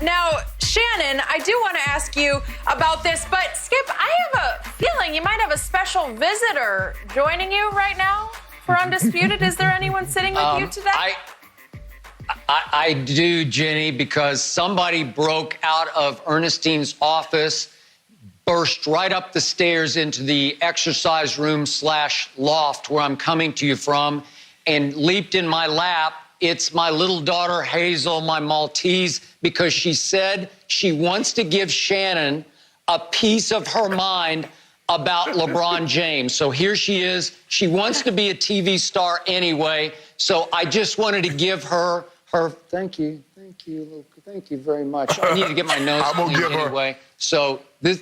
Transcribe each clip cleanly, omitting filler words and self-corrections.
Now, Shannon, I do want to ask you about this, but Skip, I have a feeling you might have a special visitor joining you right now for Undisputed. Is there anyone sitting with you today? I do, Jenny, because somebody broke out of Ernestine's office, burst right up the stairs into the exercise room / loft where I'm coming to you from, and leaped in my lap. It's my little daughter, Hazel, my Maltese, because she said she wants to give Shannon a piece of her mind about LeBron James. So here she is. She wants to be a TV star anyway. So I just wanted to give her thank you, Luke. Thank you very much. I need to get my nose clean anyway. So this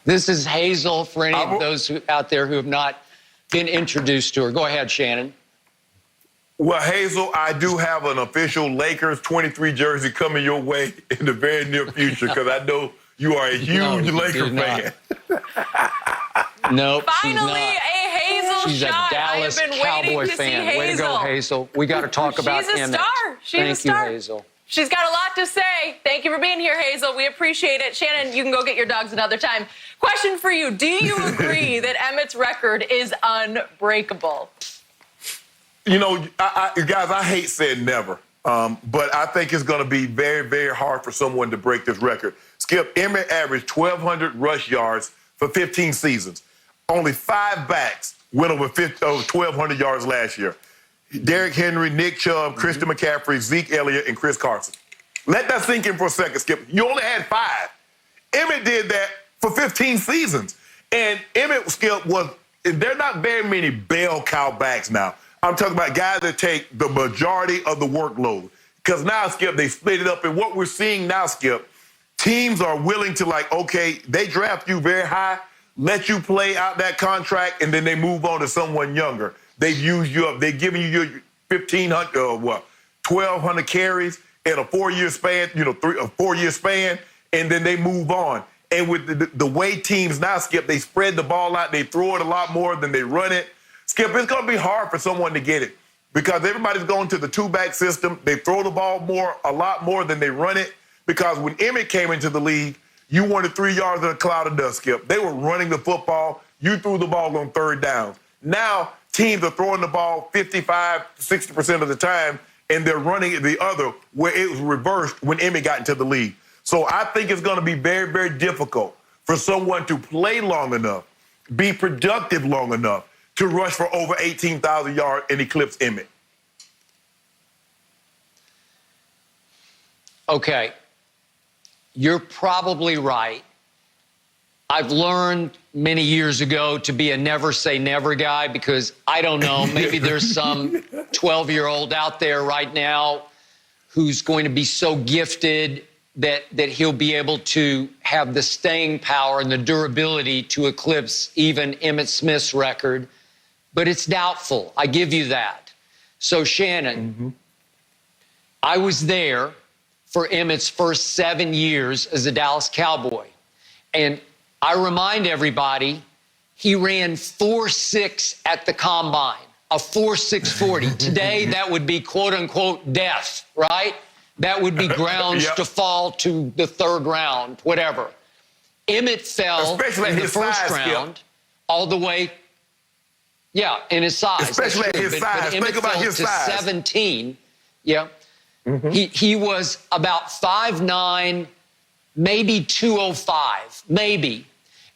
this is Hazel for any of those out there who have not been introduced to her. Go ahead, Shannon. Well, Hazel, I do have an official Lakers 23 jersey coming your way in the very near future because I know you are a huge Laker fan. Nope, Finally, a Hazel she's shot. A Dallas I have been Cowboy waiting to fan. see Hazel. Way to go, Hazel. We got to talk about Emmett. She's a star. She's a star. Thank you, Hazel. She's got a lot to say. Thank you for being here, Hazel. We appreciate it. Shannon, you can go get your dogs another time. Question for you. Do you agree that Emmett's record is unbreakable? You know, guys, I hate saying never, but I think it's going to be very, very hard for someone to break this record. Skip, Emmett averaged 1,200 rush yards for 15 seasons. Only 5 backs went over 1,200 yards last year. Derrick Henry, Nick Chubb, Christian McCaffrey, Zeke Elliott, and Chris Carson. Let that sink in for a second, Skip. You only had 5. Emmett did that for 15 seasons. And Emmett, Skip, there are not very many bell cow backs now. I'm talking about guys that take the majority of the workload. Because now, Skip, they split it up. And what we're seeing now, Skip, teams are willing to, okay, they draft you very high, let you play out that contract, and then they move on to someone younger. They've used you up. They've given you your 1,200 carries in a 4-year span, a 4-year span, and then they move on. And with the way teams now, Skip, they spread the ball out. They throw it a lot more than they run it. Skip, it's going to be hard for someone to get it because everybody's going to the 2-back system. They throw the ball a lot more than they run it because when Emmett came into the league, you wanted 3 yards in a cloud of dust, Skip. They were running the football. You threw the ball on 3rd down. Now, teams are throwing the ball 55, 60% of the time, and they're running it the other where it was reversed when Emmett got into the league. So I think it's going to be very, very difficult for someone to play long enough, be productive long enough, to rush for over 18,000 yards and eclipse Emmett. Okay. You're probably right. I've learned many years ago to be a never say never guy because I don't know, maybe there's some 12-year-old out there right now who's going to be so gifted that he'll be able to have the staying power and the durability to eclipse even Emmitt Smith's record. But it's doubtful. I give you that. So, Shannon, I was there for Emmett's first 7 years as a Dallas Cowboy. And I remind everybody, he ran 4.6 at the combine, a 4.640. Today, that would be, quote unquote, death, right? That would be grounds to fall to the 3rd round, whatever. Emmett fell in the first round all the way. Yeah, in his size. Especially at his size. Think about his size. 17. Yeah. He was about 5'9", maybe 205, maybe.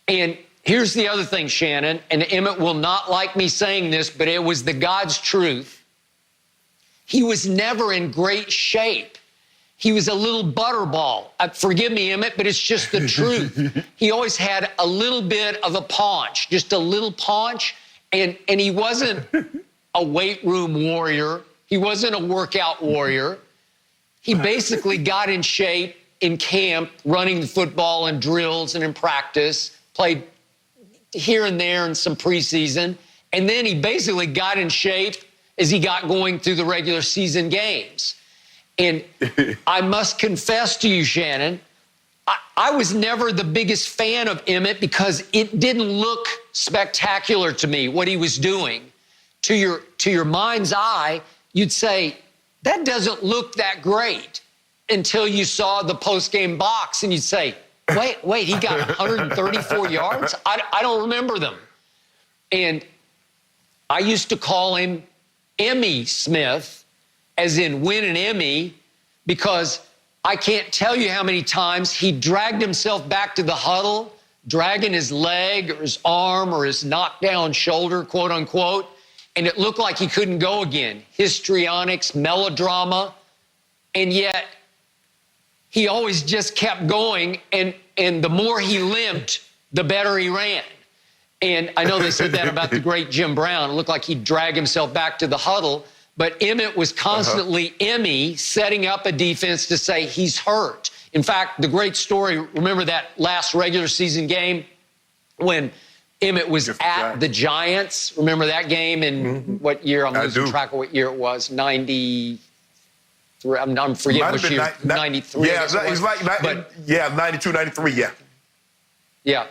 And here's the other thing, Shannon, and Emmett will not like me saying this, but it was the God's truth. He was never in great shape. He was a little butterball. Forgive me, Emmett, but it's just the truth. He always had a little bit of a paunch, just a little paunch. And he wasn't a weight room warrior. He wasn't a workout warrior. He basically got in shape in camp, running the football in drills and in practice, played here and there in some preseason. And then he basically got in shape as he got going through the regular season games. And I must confess to you, Shannon, I was never the biggest fan of Emmett because it didn't look spectacular to me, what he was doing. To your mind's eye, you'd say, that doesn't look that great. until you saw the post-game box and you'd say, wait, he got 134 yards? I don't remember them. And I used to call him Emmy Smith, as in win an Emmy, because I can't tell you how many times he dragged himself back to the huddle, dragging his leg or his arm or his knockdown shoulder, quote unquote, and it looked like he couldn't go again. Histrionics, melodrama, and yet he always just kept going, and the more he limped, the better he ran. And I know they said that about the great Jim Brown. It looked like he'd drag himself back to the huddle, but Emmett was constantly Emmy setting up a defense to say he's hurt. In fact, the great story, remember that last regular season game when Emmett was at the Giants? Remember that game in what year? I'm losing track of what year it was. 93. I'm forgetting what year. 93. Yeah, it's like 92, 93, yeah. Yeah.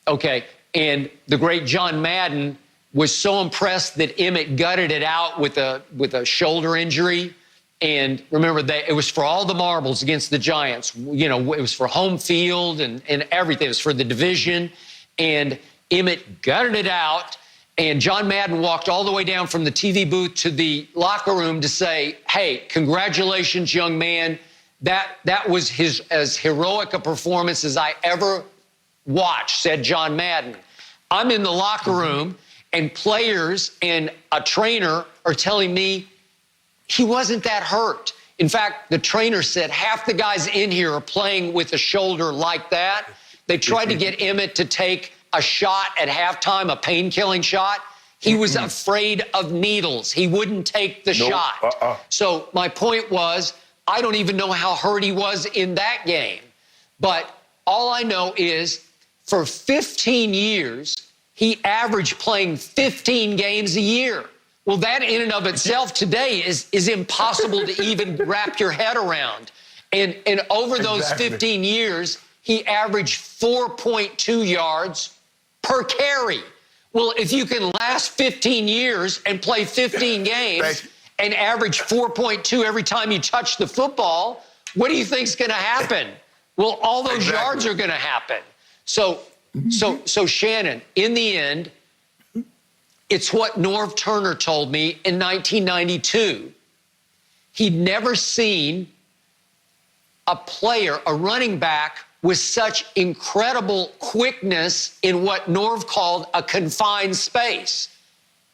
Okay. And the great John Madden was so impressed that Emmett gutted it out with a shoulder injury. And remember, it was for all the marbles against the Giants. You know, it was for home field and everything. It was for the division. And Emmett gutted it out. And John Madden walked all the way down from the TV booth to the locker room to say, hey, congratulations, young man. That was as heroic a performance as I ever watched, said John Madden. I'm in the locker room, and players and a trainer are telling me he wasn't that hurt. In fact, the trainer said half the guys in here are playing with a shoulder like that. They tried to get Emmett to take a shot at halftime, a pain-killing shot. He was afraid of needles. He wouldn't take the shot. So my point was, I don't even know how hurt he was in that game. But all I know is for 15 years, he averaged playing 15 games a year. Well, that in and of itself today is impossible to even wrap your head around. And over those 15 years, he averaged 4.2 yards per carry. Well, if you can last 15 years and play 15 games and average 4.2 every time you touch the football, what do you think's going to happen? Well, all those yards are going to happen. So Shannon, in the end, it's what Norv Turner told me in 1992. He'd never seen a player, a running back, with such incredible quickness in what Norv called a confined space.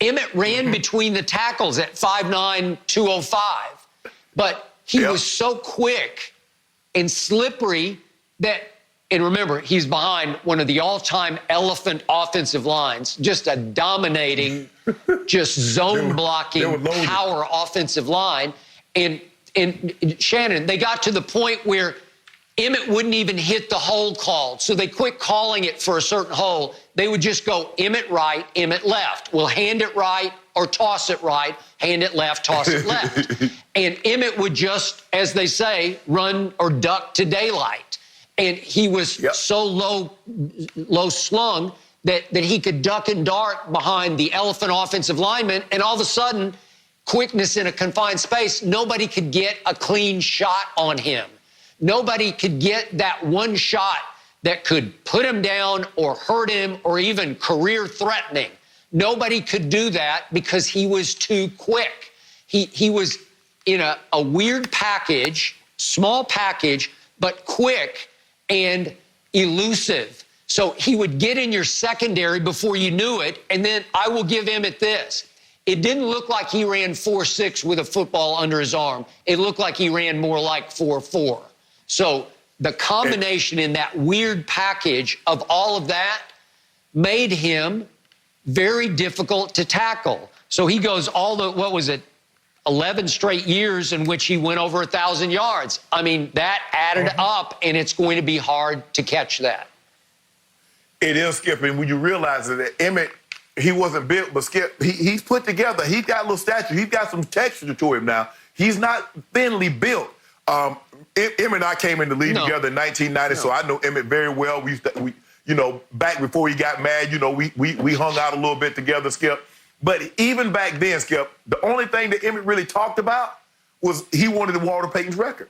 Emmett ran between the tackles at 5'9", 205. But he was so quick and slippery that, and remember, he's behind one of the all-time elephant offensive lines, just a dominating, just zone-blocking, power offensive line. And Shannon, they got to the point where Emmett wouldn't even hit the hold call, so they quit calling it for a certain hole. They would just go Emmett right, Emmett left. We'll hand it right or toss it right, hand it left, toss it left. And Emmett would just, as they say, run or duck to daylight. And he was so low slung that he could duck and dart behind the elephant offensive lineman, and all of a sudden, quickness in a confined space, nobody could get a clean shot on him. Nobody could get that one shot that could put him down or hurt him or even career-threatening. Nobody could do that because he was too quick. He was in a weird package, small package, but quick and elusive. So he would get in your secondary before you knew it, and then I will give Emmett this. It didn't look like he ran 4.6 with a football under his arm. It looked like he ran more like 4.4. So the combination in that weird package of all of that made him very difficult to tackle. So he goes all the, 11 straight years in which he went over 1,000 yards. I mean, that added up, and it's going to be hard to catch that. It is, Skip, and when you realize that Emmett, he wasn't built, but Skip, he's put together. He's got a little stature. He's got some texture to him now. He's not thinly built. Emmett and I came in the league together in 1990, so I know Emmett very well. We back before he got mad, we hung out a little bit together, Skip. But even back then, Skip, the only thing that Emmett really talked about was he wanted to Walter Payton's record.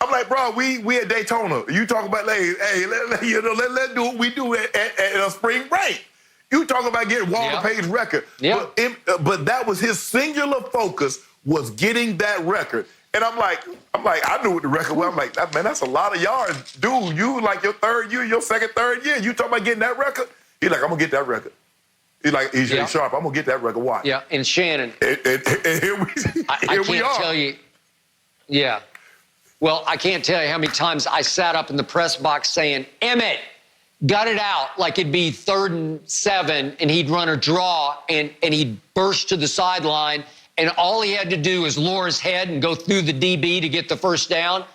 I'm like, bro, we at Daytona. You talk about, let's do what we do at a spring break. You talk about getting Walter Payton's record. Yeah. But that was his singular focus, was getting that record. And I'm like, I knew what the record was. I'm like, man, that's a lot of yards. Dude, you like your third year, your second, third year. You talking about getting that record? He's like, I'm going to get that record. He's like, he's sharp. I'm going to get that record. Watch. Yeah, and Shannon. And here we are. Tell you. Yeah. Well, I can't tell you how many times I sat up in the press box saying, Emmett, gut it out, like it'd be 3rd and 7, and he'd run a draw, and he'd burst to the sideline, and all he had to do is lower his head and go through the DB to get the first down.